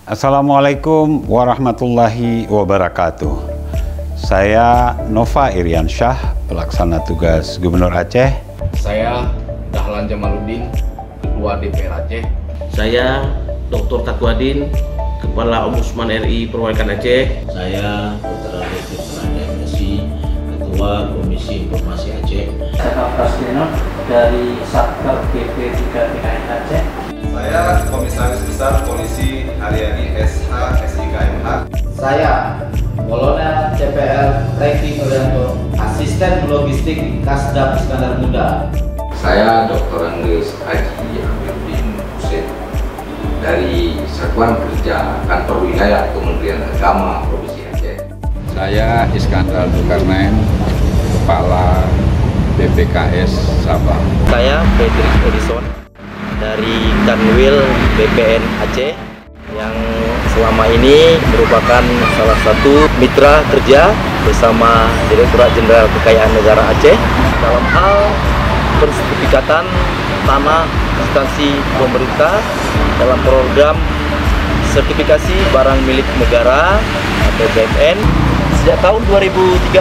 Assalamualaikum warahmatullahi wabarakatuh. Saya Nova Iriansyah, pelaksana tugas Gubernur Aceh. Saya Dahlan Jamaluddin, Ketua DPR Aceh. Saya Dr. Takwadin, Kepala Ombudsman RI Perwakilan Aceh. Saya Dr. Arifin Seranda MSI, Ketua Komisi Informasi Aceh. Saya Prasetyo dari Satker PP 3 TKN Aceh. Saya Komisaris Besar Polisi Haryadi SH SIKMH. Saya Kolonel CPL Reki Nuryanto, Asisten Logistik Kasdam Iskandar Muda. Saya Dr. Andes Haji Amiruddin Hussein dari Satuan Kerja Kantor Wilayah Kementerian Agama Provinsi Aceh. Saya Iskandar Zulkarnain, Kepala BPKS Sabah. Saya Fredrik Edison dari Kanwil BPN Aceh yang selama ini merupakan salah satu mitra kerja bersama Direktorat Jenderal Kekayaan Negara Aceh dalam hal pensertifikatan tanah instansi pemerintah dalam program sertifikasi barang milik negara atau BMN. Sejak tahun 2013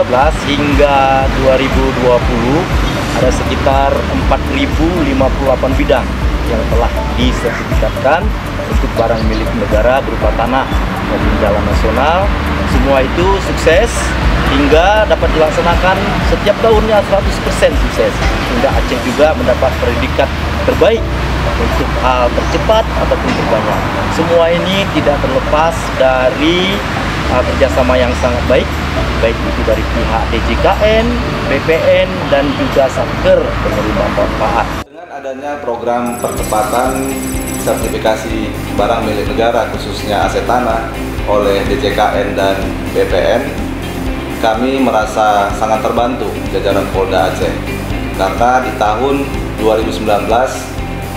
hingga 2020 ada sekitar 4.058 bidang yang telah disertifikatkan untuk barang milik negara berupa tanah maupun jalan nasional. Semua itu sukses hingga dapat dilaksanakan setiap tahunnya 100% sukses. Hingga Aceh juga mendapat predikat terbaik untuk hal tercepat ataupun terbanyak. Semua ini tidak terlepas dari kerjasama yang sangat baik itu dari pihak DJKN, BPN, dan juga Satker penerima manfaat. Dengan adanya program percepatan sertifikasi barang milik negara khususnya aset tanah oleh DJKN dan BPN, kami merasa sangat terbantu jajaran Polda Aceh karena di tahun 2019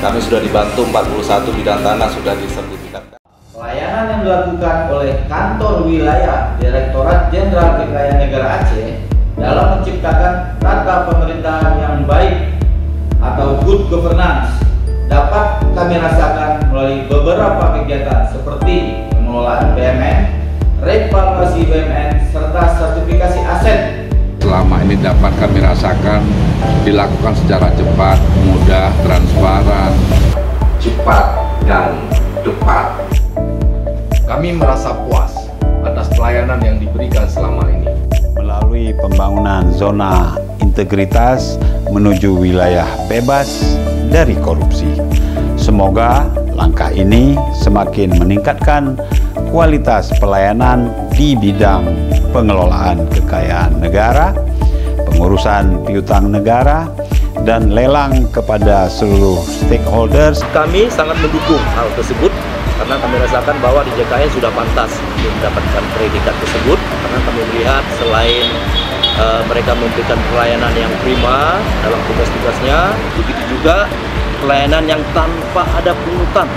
kami sudah dibantu 41 bidang tanah sudah disertifikatkan. Pelayanan yang dilakukan oleh Kantor Wilayah Direktorat Jenderal Kekayaan Negara Aceh dalam menciptakan tata pemerintahan yang baik atau good governance dapat kami rasakan melalui beberapa kegiatan seperti pengelolaan BUMN, revaluasi BUMN, serta sertifikasi aset. Selama ini dapat kami rasakan dilakukan secara cepat, mudah, transparan, Cepat dan tepat. Kami merasa puas atas pelayanan yang diberikan selama ini. Melalui pembangunan zona integritas menuju wilayah bebas dari korupsi. Semoga langkah ini semakin meningkatkan kualitas pelayanan di bidang pengelolaan kekayaan negara, pengurusan piutang negara, dan lelang kepada seluruh stakeholders. Kami sangat mendukung hal tersebut karena kami rasakan bahwa DJKN sudah pantas untuk mendapatkan predikat tersebut karena kami melihat selain mereka memberikan pelayanan yang prima dalam tugas-tugasnya, begitu juga pelayanan yang tanpa ada pungutan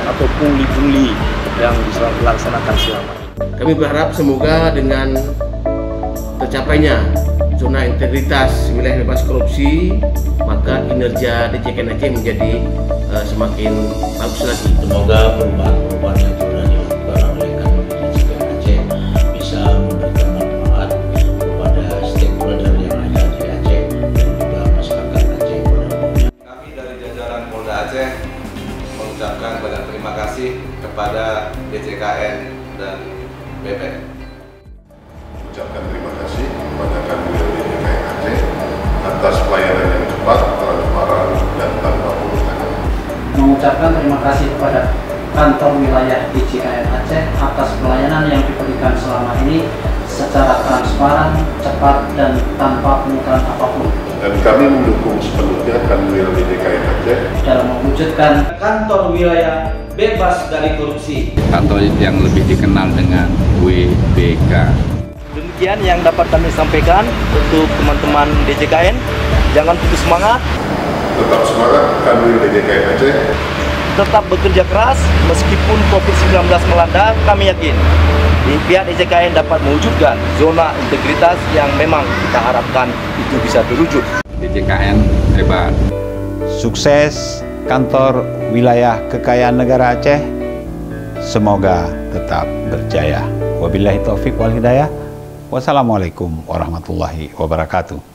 atau pungli-pungli yang dilaksanakan selama ini. Kami berharap semoga dengan tercapainya zona integritas wilayah bebas korupsi, maka kinerja DJKN Aceh menjadi semakin bagus lagi. Semoga perubahan-perubahan yang sudah dilakukan oleh kantor DJKN Aceh bisa memberikan manfaat kepada stakeholder yang ada di Aceh dan juga masyarakat Aceh pada umumnya. Kami dari jajaran Polda Aceh mengucapkan banyak terima kasih kepada DJKN dan BPN. Ucapkan terima kasih kepada Kanwil DJKN Aceh atas pelayanan yang cepat, transparan, dan tanpa pungutan. Mengucapkan terima kasih kepada Kantor Wilayah DJKN Aceh atas pelayanan yang diberikan selama ini secara transparan, cepat, dan tanpa pungutan apapun. Dan kami mendukung sepenuhnya Kanwil DJKN Aceh dalam mewujudkan Kantor Wilayah Bebas dari Korupsi. atau yang lebih dikenal dengan WBK. Demikian yang dapat kami sampaikan untuk teman-teman DJKN. Jangan putus semangat, tetap semangat Kanwil DJKN Aceh. tetap bekerja keras meskipun COVID-19 melanda. Kami yakin di pihak DJKN dapat mewujudkan zona integritas yang memang kita harapkan itu bisa terwujud. DJKN hebat. Sukses Kantor Wilayah Kekayaan Negara Aceh. semoga tetap berjaya. Wabillahi taufik wal hidayah. Wassalamualaikum warahmatullahi wabarakatuh.